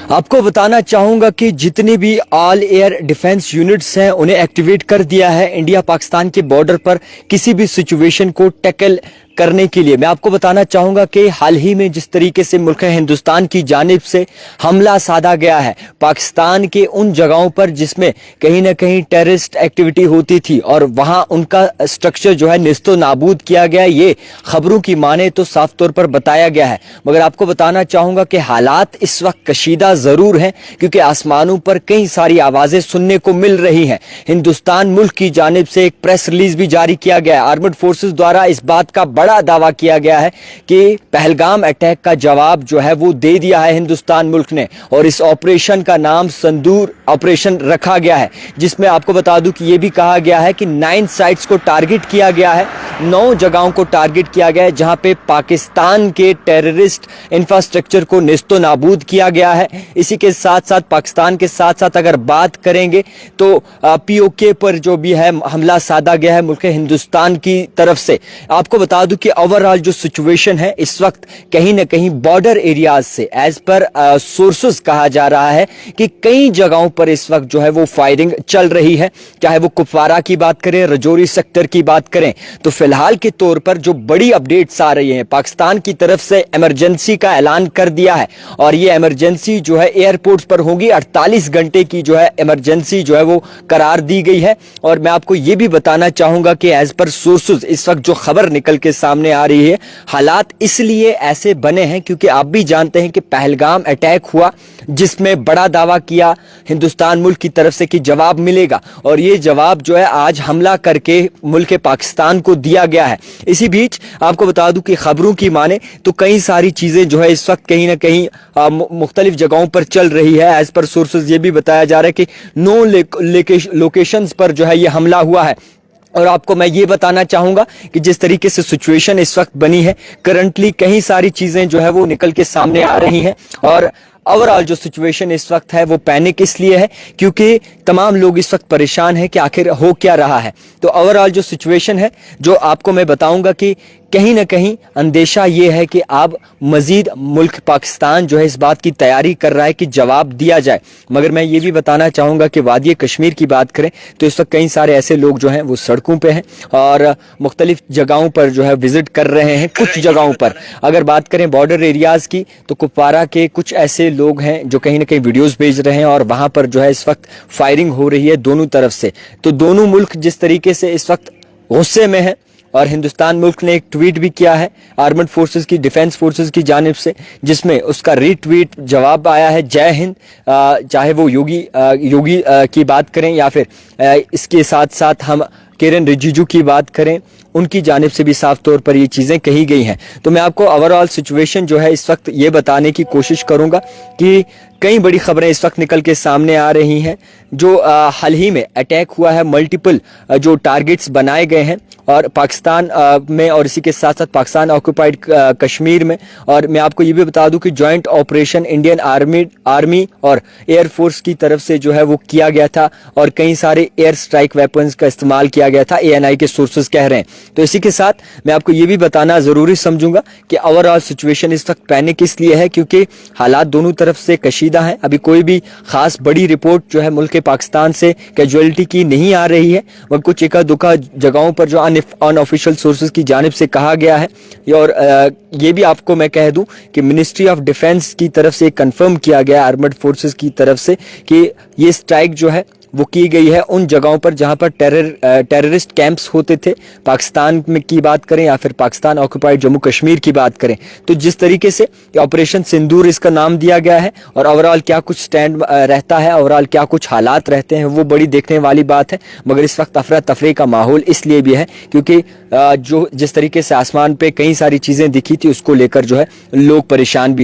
आपको बताना चाहूंगा कि जितनी भी ऑल एयर डिफेंस यूनिट्स हैं उन्हें एक्टिवेट कर दिया है इंडिया पाकिस्तान के बॉर्डर पर किसी भी सिचुएशन को टैकल करने के लिए। मैं आपको बताना चाहूंगा कि हाल ही में जिस तरीके से मुल्क हिंदुस्तान की जानिब से हमला साधा गया है पाकिस्तान के उन जगहों पर जिसमें कहीं ना कहीं टेररिस्ट एक्टिविटी होती थी और वहां उनका स्ट्रक्चर जो है निस्तो नाबूद किया गया, ये खबरों की माने तो साफ तौर पर बताया गया है। मगर आपको बताना चाहूंगा कि हालात इस वक्त कशीदा जरूर हैं क्योंकि आसमानों पर कई सारी आवाजें सुनने को मिल रही हैं। हिंदुस्तान मुल्क की जानिब से एक प्रेस रिलीज भी जारी किया गया है। आर्मड फोर्सेस द्वारा इस बात का बड़ा दावा किया गया है कि पहलगाम अटैक का जवाब जो है वो दे दिया है हिंदुस्तान मुल्क ने और इस ऑपरेशन का नाम संदूर ऑपरेशन रखा गया है, जिसमें आपको बता दूं कि यह भी कहा गया है कि 9 साइट्स को टारगेट किया गया है, 9 जगहों को टारगेट किया गया है जहां पे पाकिस्तान के टेररिस्ट इंफ्रास्ट्रक्चर को नेस्तो नाबूद किया गया है। इसी के साथ साथ पाकिस्तान के साथ साथ अगर बात करेंगे तो पीओके पर जो भी है हमला साधा गया है मुल्क हिंदुस्तान की तरफ से। आपको बता दूं कि ओवरऑल जो सिचुएशन है इस वक्त कहीं ना कहीं बॉर्डर एरियाज से एज पर सोर्सेस कहा जा रहा है कि कई जगहों पर इस वक्त जो है वो फायरिंग चल रही है, चाहे वो कुपवारा की बात करें, रजौरी सेक्टर की बात करें। तो फिलहाल के तौर पर जो बड़ी अपडेट्स आ रही हैं, पाकिस्तान की तरफ से इमरजेंसी का ऐलान कर दिया है और ये इमरजेंसी जो है एयरपोर्ट पर होगी। 48 घंटे की जो है इमरजेंसी जो है वो करार दी गई है। और मैं आपको ये भी बताना चाहूंगा कि एज पर सोर्सेस इस वक्त जो खबर निकल के सामने आ रही है, हालात इसलिए ऐसे बने हैं क्योंकि आप भी जानते हैं कि पहलगाम अटैक हुआ जिसमें बड़ा दावा किया हिंदुस्तान मुल्क की तरफ से कि जवाब मिलेगा और ये जवाब जो है आज हमला करके मुल्क पाकिस्तान को दिया गया है। इसी बीच आपको बता दूं कि खबरों की माने तो कई सारी चीजें जो है इस वक्त कहीं ना कहीं मुख्तलिफ जगहों पर चल रही है। एज पर सोर्सेज ये भी बताया जा रहा है कि 9 लोकेशंस पर जो है ये हमला हुआ है। और आपको मैं ये बताना चाहूंगा कि जिस तरीके से सिचुएशन इस वक्त बनी है, करंटली कई सारी चीजें जो है वो निकल के सामने आ रही हैं और ओवरऑल जो सिचुएशन इस वक्त है वो पैनिक इसलिए है क्योंकि तमाम लोग इस वक्त परेशान हैं कि आखिर हो क्या रहा है। तो ओवरऑल जो सिचुएशन है जो आपको मैं बताऊंगा कि कहीं ना कहीं अंदेशा ये है कि अब मजीद मुल्क पाकिस्तान जो है इस बात की तैयारी कर रहा है कि जवाब दिया जाए। मगर मैं ये भी बताना चाहूंगा कि वादी कश्मीर की बात करें तो इस वक्त कई सारे ऐसे लोग जो हैं वो सड़कों पे हैं और मुख्तलिफ जगहों पर जो है विजिट कर रहे हैं। कुछ जगहों पर अगर बात करें बॉर्डर एरियाज की तो कुपवारा के कुछ ऐसे लोग हैं जो कहीं ना कहीं वीडियोस भेज रहे हैं और वहां पर जो है इस वक्त फायरिंग हो रही है दोनों तरफ से। तो दोनों मुल्क जिस तरीके से इस वक्त गुस्से में है और हिंदुस्तान मुल्क ने एक ट्वीट भी किया है आर्मड फोर्सेस की, डिफेंस फोर्सेस की जानिब से, जिसमें उसका रीट्वीट जवाब आया है जय हिंद। चाहे वो योगी की बात करें या फिर इसके साथ साथ हम किरण रिजिजू की बात करें, उनकी जानिब से भी साफ तौर पर ये चीज़ें कही गई हैं। तो मैं आपको ओवरऑल सिचुएशन जो है इस वक्त ये बताने की कोशिश करूंगा कि कई बड़ी खबरें इस वक्त निकल के सामने आ रही हैं। जो हाल ही में अटैक हुआ है, मल्टीपल जो टारगेट्स बनाए गए हैं और पाकिस्तान में और इसी के साथ साथ पाकिस्तान ऑक्यूपाइड कश्मीर में। और मैं आपको ये भी बता दूं कि जॉइंट ऑपरेशन इंडियन आर्मी और एयरफोर्स की तरफ से जो है वो किया गया था और कई सारे एयर स्ट्राइक वेपन्स का इस्तेमाल किया गया था, ANI के सोर्सेज कह रहे हैं। तो इसी के साथ मैं आपको ये भी बताना जरूरी समझूंगा कि ओवरऑल सिचुएशन इस वक्त पैनिक इसलिए है क्योंकि हालात दोनों तरफ से कशीदा है। अभी कोई भी खास बड़ी रिपोर्ट जो है मुल्क पाकिस्तान से कैजुअलिटी की नहीं आ रही है, मगर कुछ एका दुका जगहों पर जो अनऑफिशियल सोर्सेज की जानिब से कहा गया है। और ये भी आपको मैं कह दूं कि मिनिस्ट्री ऑफ डिफेंस की तरफ से कंफर्म किया गया आर्मड फोर्सेस की तरफ से कि ये स्ट्राइक जो है वो की गई है उन जगहों पर जहां पर टेररिस्ट कैंप्स होते थे, पाकिस्तान में की बात करें या फिर पाकिस्तान ऑक्यूपाइड जम्मू कश्मीर की बात करें। तो जिस तरीके से ऑपरेशन सिंदूर इसका नाम दिया गया है और ओवरऑल क्या कुछ स्टैंड रहता है, ओवरऑल क्या कुछ हालात रहते हैं, वो बड़ी देखने वाली बात है। मगर इस वक्त अफरा तफरी का माहौल इसलिए भी है क्योंकि जो जिस तरीके से आसमान पे कई सारी चीजें दिखी थी उसको लेकर जो है लोग परेशान भी